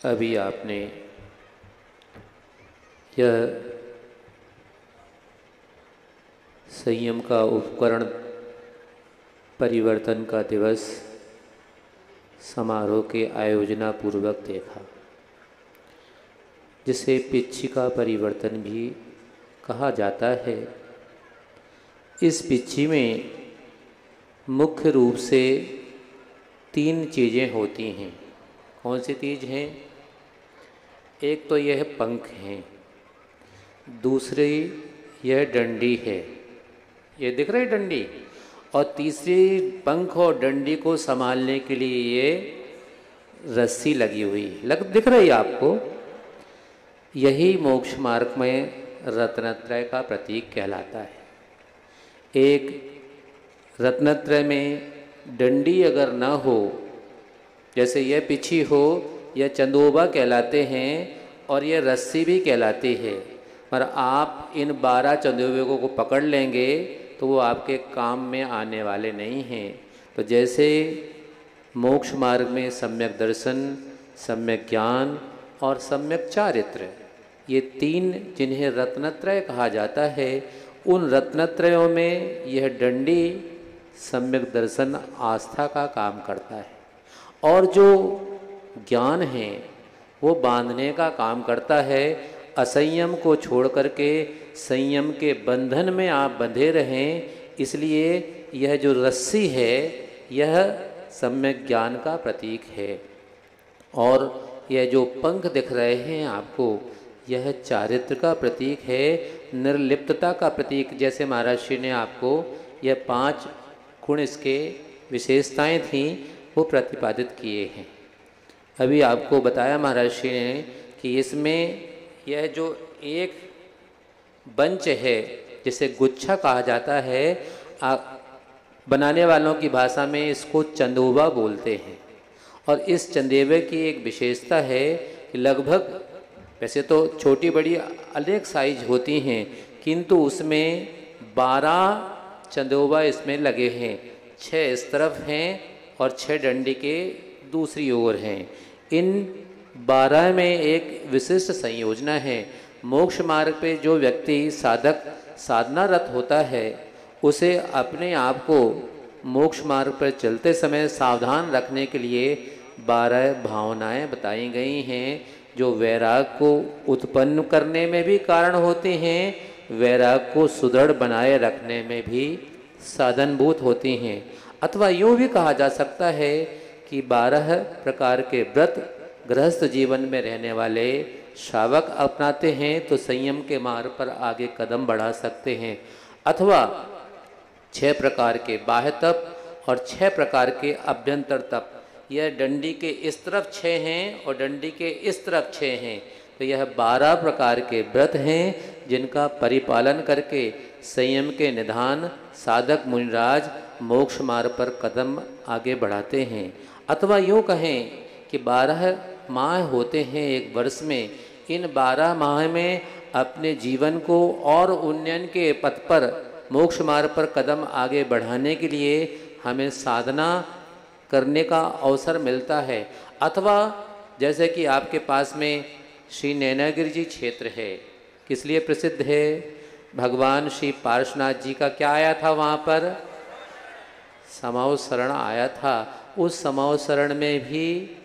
अभी आपने यह संयम का उपकरण परिवर्तन का दिवस समारोह के आयोजना पूर्वक देखा, जिसे पिच्छिका परिवर्तन भी कहा जाता है। इस पिच्छी में मुख्य रूप से 3 चीज़ें होती हैं। कौन सी चीज़ हैं? एक तो यह पंख हैं, दूसरी यह डंडी है, ये दिख रही डंडी, और तीसरी पंख और डंडी को संभालने के लिए ये रस्सी लगी हुई दिख रही है आपको। यही मोक्ष मार्ग में रत्नत्रय का प्रतीक कहलाता है। एक रत्नत्रय में डंडी अगर न हो, जैसे यह पिछी हो, यह चंदोबा कहलाते हैं और यह रस्सी भी कहलाती है, पर आप इन 12 चंदोबों को पकड़ लेंगे तो वो आपके काम में आने वाले नहीं हैं। तो जैसे मोक्ष मार्ग में सम्यक दर्शन, सम्यक ज्ञान और सम्यक चारित्र, ये 3 जिन्हें रत्नत्रय कहा जाता है, उन रत्नत्रयों में यह डंडी सम्यक दर्शन आस्था का काम करता है, और जो ज्ञान है वो बांधने का काम करता है। असंयम को छोड़ करके संयम के बंधन में आप बंधे रहें, इसलिए यह जो रस्सी है यह सम्यक ज्ञान का प्रतीक है, और यह जो पंख दिख रहे हैं आपको, यह चारित्र का प्रतीक है, निर्लिप्तता का प्रतीक। जैसे महाराज श्री ने आपको यह 5 गुण इसके विशेषताएं थीं वो प्रतिपादित किए हैं। अभी आपको बताया महाराज श्री ने कि इसमें यह जो एक बंच है, जिसे गुच्छा कहा जाता है, बनाने वालों की भाषा में इसको चंदोबा बोलते हैं। और इस चंदेबे की एक विशेषता है कि लगभग, वैसे तो छोटी बड़ी अनेक साइज होती हैं, किंतु उसमें 12 चंदोबा इसमें लगे हैं। 6 इस तरफ हैं और 6 डंडी के दूसरी ओर हैं। इन 12 में एक विशिष्ट संयोजना है। मोक्ष मार्ग पे जो व्यक्ति साधक साधनारत होता है, उसे अपने आप को मोक्ष मार्ग पर चलते समय सावधान रखने के लिए 12 भावनाएं बताई गई हैं, जो वैराग को उत्पन्न करने में भी कारण होती हैं, वैराग को सुदृढ़ बनाए रखने में भी साधनभूत होती हैं। अथवा यूँ भी कहा जा सकता है कि 12 प्रकार के व्रत गृहस्थ जीवन में रहने वाले श्रावक अपनाते हैं तो संयम के मार्ग पर आगे कदम बढ़ा सकते हैं। अथवा 6 प्रकार के बाह्य तप और 6 प्रकार के अभ्यंतर तप, यह डंडी के इस तरफ 6 हैं और डंडी के इस तरफ 6 हैं, तो यह 12 प्रकार के व्रत हैं जिनका परिपालन करके संयम के निधान साधक मुनिराज मोक्ष मार्ग पर कदम आगे बढ़ाते हैं। अथवा यूँ कहें कि 12 माह होते हैं एक वर्ष में। इन 12 माह में अपने जीवन को और उन्नयन के पथ पर मोक्ष मार्ग पर कदम आगे बढ़ाने के लिए हमें साधना करने का अवसर मिलता है। अथवा जैसे कि आपके पास में श्री नैनागिरी जी क्षेत्र है, किस लिए प्रसिद्ध है? भगवान श्री पार्श्वनाथ जी का क्या आया था वहाँ पर? समावसरण आया था। उस समावसरण में भी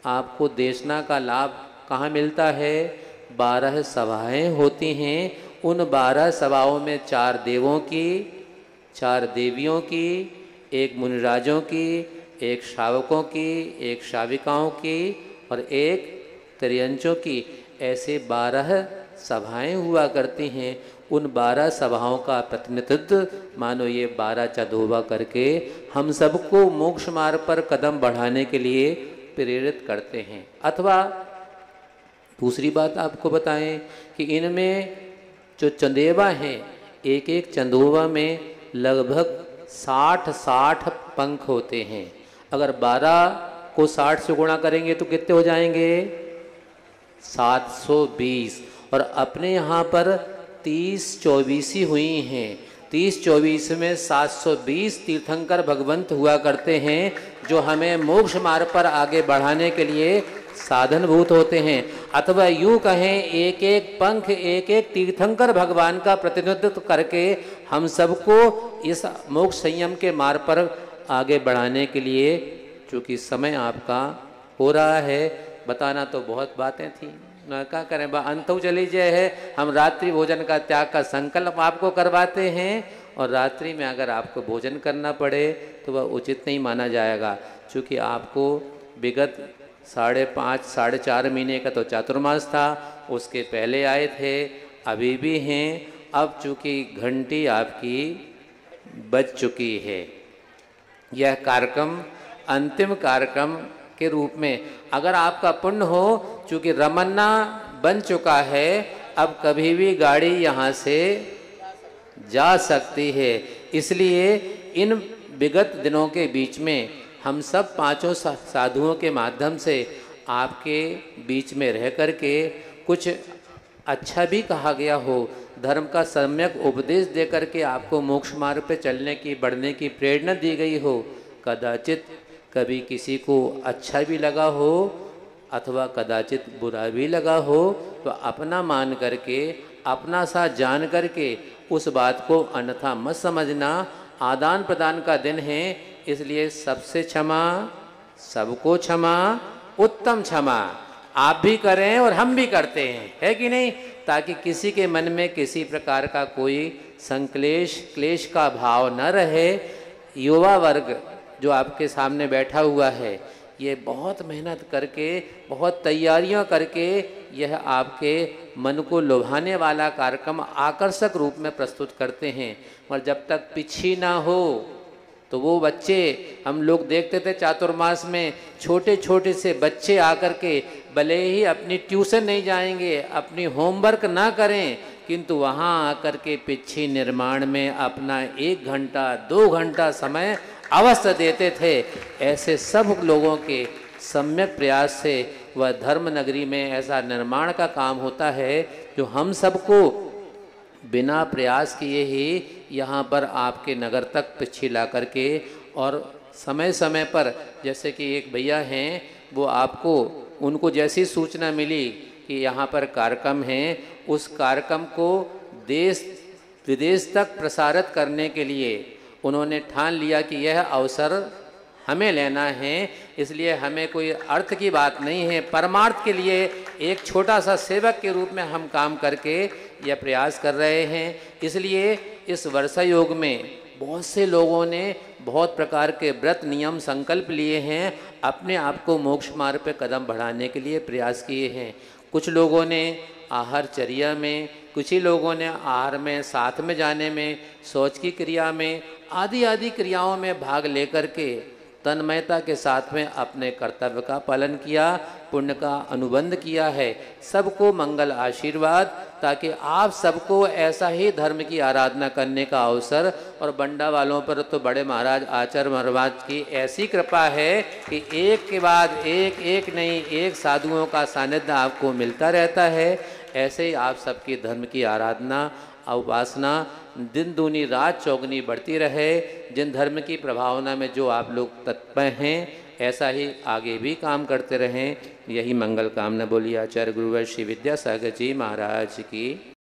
आपको देशना का लाभ कहाँ मिलता है? 12 सभाएं होती हैं। उन 12 सभाओं में 4 देवों की, 4 देवियों की, 1 मुनिराजों की, 1 श्रावकों की, 1 श्राविकाओं की और 1 त्रियंचों की, ऐसे 12 सभाएं हुआ करती हैं। उन 12 सभाओं का प्रतिनिधित्व मानो ये 12 चंदोबा करके हम सबको मोक्ष मार्ग पर कदम बढ़ाने के लिए प्रेरित करते हैं। अथवा दूसरी बात आपको बताएं कि इनमें जो चंदेबा हैं, एक एक चंदोबा में लगभग 60 पंख होते हैं। अगर 12 को 60 से गुणा करेंगे तो कितने हो जाएंगे? 720। और अपने यहाँ पर 30-24 हुई हैं। 30-24 में 720 तीर्थंकर भगवंत हुआ करते हैं, जो हमें मोक्ष मार्ग पर आगे बढ़ाने के लिए साधनभूत होते हैं, अथवा यूँ कहें एक एक पंख एक एक तीर्थंकर भगवान का प्रतिनिधित्व करके हम सबको इस मोक्ष संयम के मार्ग पर आगे बढ़ाने के लिए, चूँकि समय आपका हो रहा है, बताना तो बहुत बातें थी, ना क्या करें, अंत चली जाए है। हम रात्रि भोजन का त्याग का संकल्प आपको करवाते हैं और रात्रि में अगर आपको भोजन करना पड़े तो वह उचित नहीं माना जाएगा, क्योंकि आपको विगत 5.5 साढ़े 4 महीने का तो चातुर्मास था, उसके पहले आए थे, अभी भी हैं। अब चूँकि घंटी आपकी बज चुकी है, यह कार्यक्रम अंतिम कार्यक्रम के रूप में अगर आपका पुण्य हो, चूँकि रमन्ना बन चुका है, अब कभी भी गाड़ी यहाँ से जा सकती है। इसलिए इन विगत दिनों के बीच में हम सब पांचों साधुओं के माध्यम से आपके बीच में रह कर के कुछ अच्छा भी कहा गया हो, धर्म का सम्यक उपदेश दे करके आपको मोक्ष मार्ग पे चलने की, बढ़ने की प्रेरणा दी गई हो। कदाचित कभी किसी को अच्छा भी लगा हो अथवा कदाचित बुरा भी लगा हो, तो अपना मान करके, अपना सा जान करके उस बात को अन्यथा मत समझना। आदान प्रदान का दिन है, इसलिए सबसे क्षमा, सबको क्षमा, उत्तम क्षमा आप भी करें और हम भी करते हैं, है कि नहीं, ताकि किसी के मन में किसी प्रकार का कोई संक्लेश क्लेश का भाव न रहे। युवा वर्ग जो आपके सामने बैठा हुआ है, ये बहुत मेहनत करके, बहुत तैयारियां करके यह आपके मन को लुभाने वाला कार्यक्रम आकर्षक रूप में प्रस्तुत करते हैं। और जब तक पिछी ना हो तो वो बच्चे, हम लोग देखते थे चातुर्मास में, छोटे छोटे से बच्चे आकर के भले ही अपनी ट्यूशन नहीं जाएंगे, अपनी होमवर्क ना करें, किंतु वहाँ आकर के पिछी निर्माण में अपना 1 घंटा 2 घंटा समय अवश्य देते थे। ऐसे सब लोगों के सम्यक प्रयास से वह धर्म नगरी में ऐसा निर्माण का काम होता है जो हम सबको बिना प्रयास किए ही यहाँ पर आपके नगर तक पिछी ला करके, और समय समय पर, जैसे कि एक भैया हैं, वो आपको, उनको जैसी सूचना मिली कि यहाँ पर कार्यक्रम है, उस कार्यक्रम को देश विदेश तक प्रसारित करने के लिए उन्होंने ठान लिया कि यह अवसर हमें लेना है। इसलिए हमें कोई अर्थ की बात नहीं है, परमार्थ के लिए एक छोटा सा सेवक के रूप में हम काम करके यह प्रयास कर रहे हैं। इसलिए इस वर्षा योग में बहुत से लोगों ने बहुत प्रकार के व्रत नियम संकल्प लिए हैं, अपने आप को मोक्ष मार्ग पे कदम बढ़ाने के लिए प्रयास किए हैं। कुछ लोगों ने आहारचर्या में, कुछ ही लोगों ने आहार में, साथ में जाने में, शौच की क्रिया में, आदि आदि क्रियाओं में भाग लेकर के तन्मयता के साथ में अपने कर्तव्य का पालन किया, पुण्य का अनुबंध किया है। सबको मंगल आशीर्वाद, ताकि आप सबको ऐसा ही धर्म की आराधना करने का अवसर, और बंडा वालों पर तो बड़े महाराज आचार्य महाराज की ऐसी कृपा है कि एक के बाद एक, एक नहीं एक साधुओं का सानिध्य आपको मिलता रहता है। ऐसे ही आप सबकी धर्म की आराधना उपासना दिन दूनी रात चौगनी बढ़ती रहे। जिन धर्म की प्रभावना में जो आप लोग तत्पर हैं, ऐसा ही आगे भी काम करते रहें। यही मंगल कामना बोली आचार्य गुरुवर श्री विद्यासागर जी महाराज की।